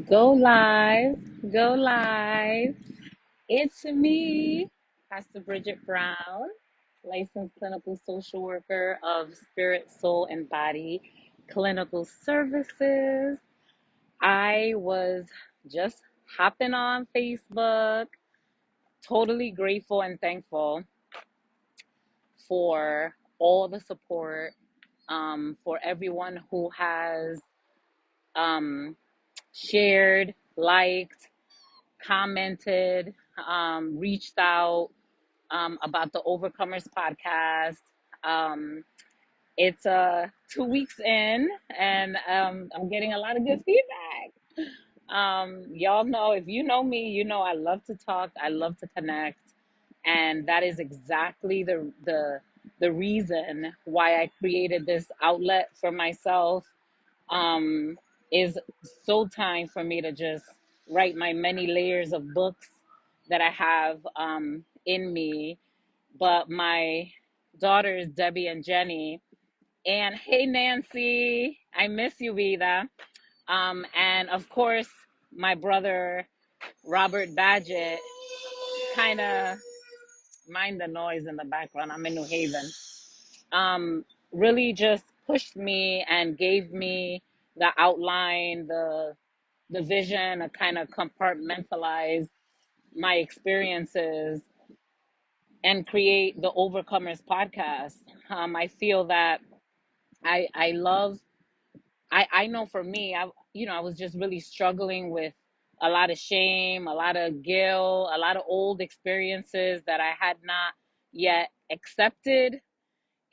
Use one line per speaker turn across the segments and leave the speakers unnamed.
Go live, go live. It's me, Pastor Bridget Brown, licensed clinical social worker of Spirit, Soul, and Body Clinical Services. I was just hopping on Facebook, totally grateful and thankful for all the support, for everyone who has um, shared, liked, commented, reached out about the Overcomers podcast. Um, it's 2 weeks in, and I'm getting a lot of good feedback. Y'all know, if you know me, you know I love to talk, I love to connect, and that is exactly the reason why I created this outlet for myself. um, is so time for me to just write my many layers of books that I have in me. But my daughters, Debbie and Jenny, and hey, Nancy, I miss you, Vida. And of course, my brother, Robert Badgett, kind of mind the noise in the background. I'm in New Haven. Really just pushed me and gave me the outline, the vision, to kind of compartmentalize my experiences and create the Overcomers podcast. I feel that I love, I know for me, I was just really struggling with a lot of shame, a lot of guilt, a lot of old experiences that I had not yet accepted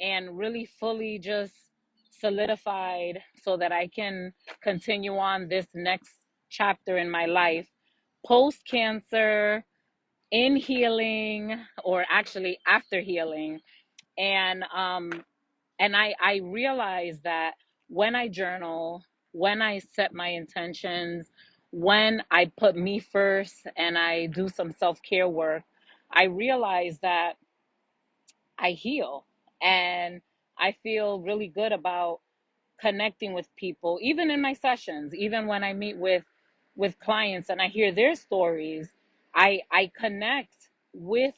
and really fully just solidified so that I can continue on this next chapter in my life post cancer, in healing, or actually after healing. And I realized that when I journal, when I set my intentions, when I put me first and I do some self-care work, I realized that I heal, and I feel really good about connecting with people, even in my sessions, even when I meet with clients and I hear their stories. I connect with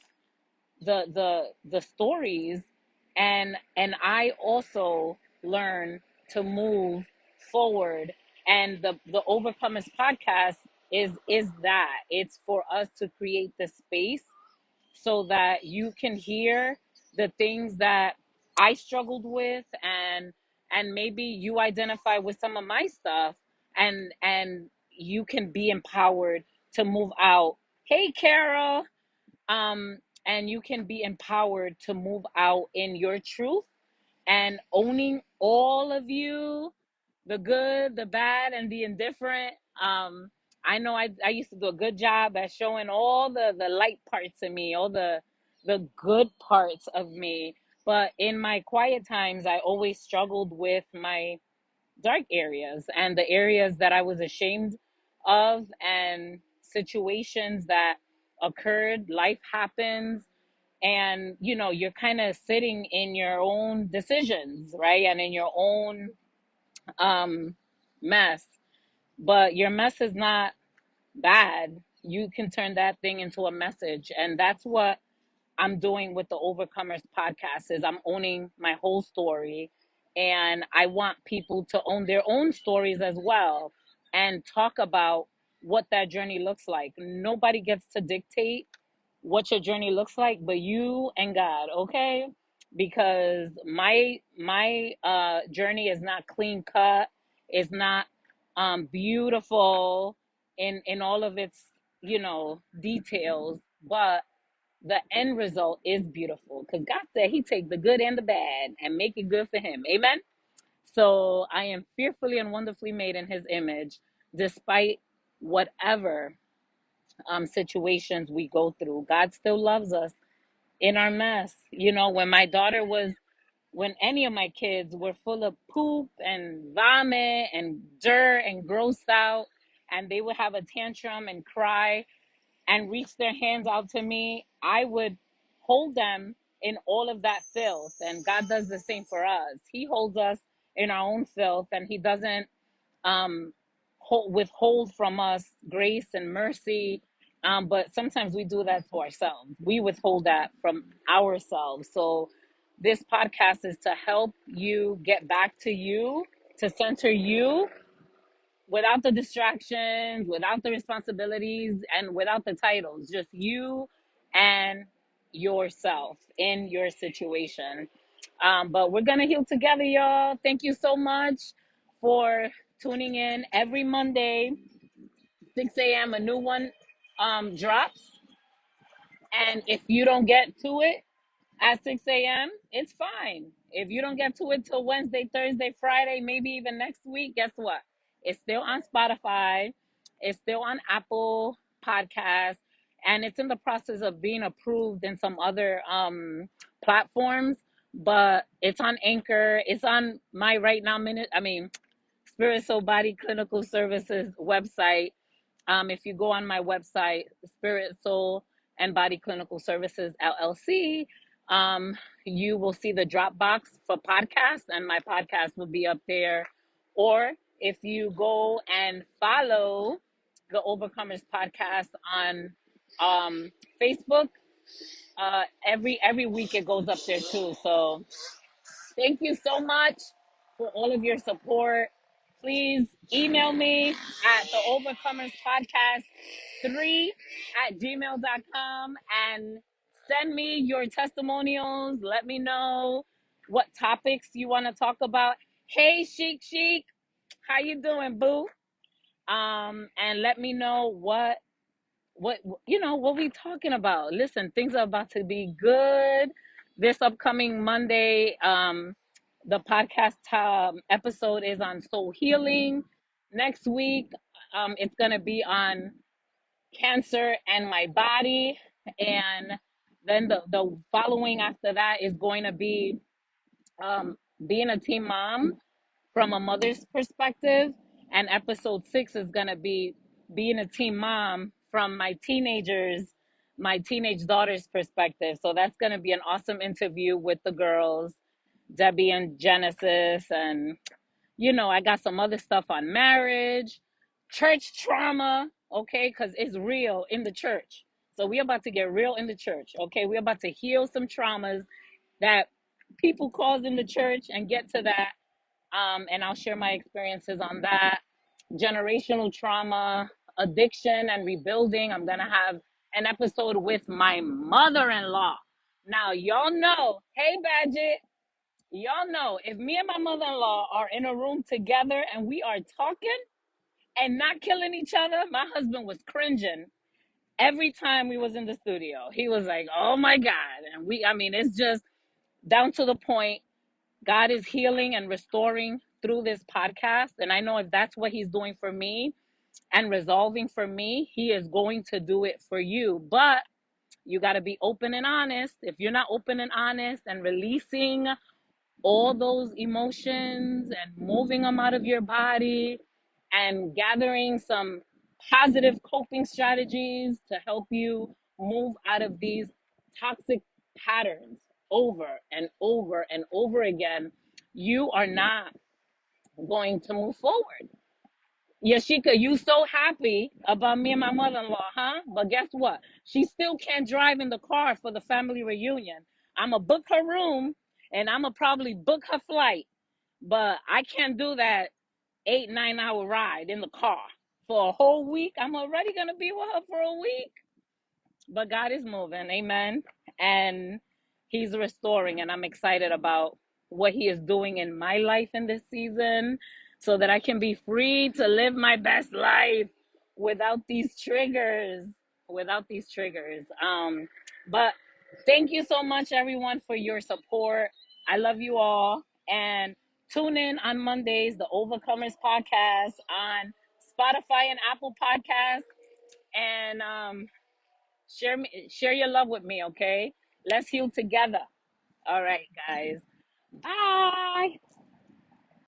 the stories, and I also learn to move forward. And the Overcomers podcast is that it's for us to create the space so that you can hear the things that I struggled with, and maybe you identify with some of my stuff, and you can be empowered to move out. Hey, Carol. And you can be empowered to move out in your truth and owning all of you, the good, the bad, and the indifferent. I know I used to do a good job at showing all the light parts of me, all the good parts of me. But in my quiet times, I always struggled with my dark areas and the areas that I was ashamed of, and situations that occurred. Life happens, and you're kind of sitting in your own decisions, right? And in your own um mess. But your mess is not bad. You can turn that thing into a message, and that's what I'm doing with the Overcomers podcast. Is I'm owning my whole story, and I want people to own their own stories as well, and talk about what that journey looks like. Nobody gets to dictate what your journey looks like but you and God, okay? Because my journey is not clean cut. It's not beautiful in all of its details, but the end result is beautiful because God said he take the good and the bad and make it good for him. Amen. So I am fearfully and wonderfully made in his image, despite whatever situations we go through. God still loves us in our mess. When any of my kids were full of poop and vomit and dirt and grossed out, and they would have a tantrum and cry and reach their hands out to me, I would hold them in all of that filth. And God does the same for us. He holds us in our own filth, and he doesn't um, withhold from us grace and mercy. But sometimes we do that to ourselves. We withhold that from ourselves. So this podcast is to help you get back to you, to center you without the distractions, without the responsibilities, and without the titles. Just you and yourself in your situation. But we're going to heal together, y'all. Thank you so much for tuning in every Monday, 6 a.m. A new one drops. And if you don't get to it at 6 a.m., it's fine. If you don't get to it till Wednesday, Thursday, Friday, maybe even next week, guess what? It's still on Spotify, it's still on Apple Podcasts, and it's in the process of being approved in some other platforms. But it's on Anchor, it's on my Right Now Minute, Spirit Soul Body Clinical Services website. If you go on my website, Spirit, Soul, and Body Clinical Services LLC, you will see the Dropbox for podcasts, and my podcast will be up there. Or if you go and follow the Overcomers podcast on Facebook, every week it goes up there too. So thank you so much for all of your support. Please email me at the Overcomers Podcast 3 at gmail.com and send me your testimonials. Let me know what topics you want to talk about. Hey, Chic, how you doing, boo? And let me know what what we talking about. Listen, things are about to be good this upcoming Monday. The podcast episode is on soul healing. Next week it's going to be on cancer and my body, and then the following after that is going to be being a teen mom from a mother's perspective. And episode 6 is going to be being a teen mom from my teenage daughter's perspective. So that's going to be an awesome interview with the girls, Debbie and Genesis. And, I got some other stuff on marriage, church trauma, okay, because it's real in the church. So we're about to get real in the church, okay? We're about to heal some traumas that people cause in the church and get to that. And I'll share my experiences on that. Generational trauma, addiction, and rebuilding. I'm going to have an episode with my mother in law. Now, y'all know, hey, Badget, y'all know if me and my mother in law are in a room together and we are talking and not killing each other, my husband was cringing every time we was in the studio. He was like, oh my God. And it's just down to the point. God is healing and restoring through this podcast. And I know if that's what he's doing for me and resolving for me, he is going to do it for you. But you got to be open and honest. If you're not open and honest and releasing all those emotions and moving them out of your body and gathering some positive coping strategies to help you move out of these toxic patterns over and over and over again, you are not going to move forward. Yashika, you so happy about me and my mother-in-law, huh? But guess what? She still can't drive in the car for the family reunion. I'ma book her room and I'ma probably book her flight, but I can't do that 8-9 hour ride in the car for a whole week. I'm already gonna be with her for a week. But God is moving, amen. And he's restoring, and I'm excited about what he is doing in my life in this season so that I can be free to live my best life without these triggers, but thank you so much everyone for your support. I love you all, and tune in on Mondays, the Overcomers podcast on Spotify and Apple Podcasts, and share your love with me, okay? Let's heal together. All right, guys. Bye.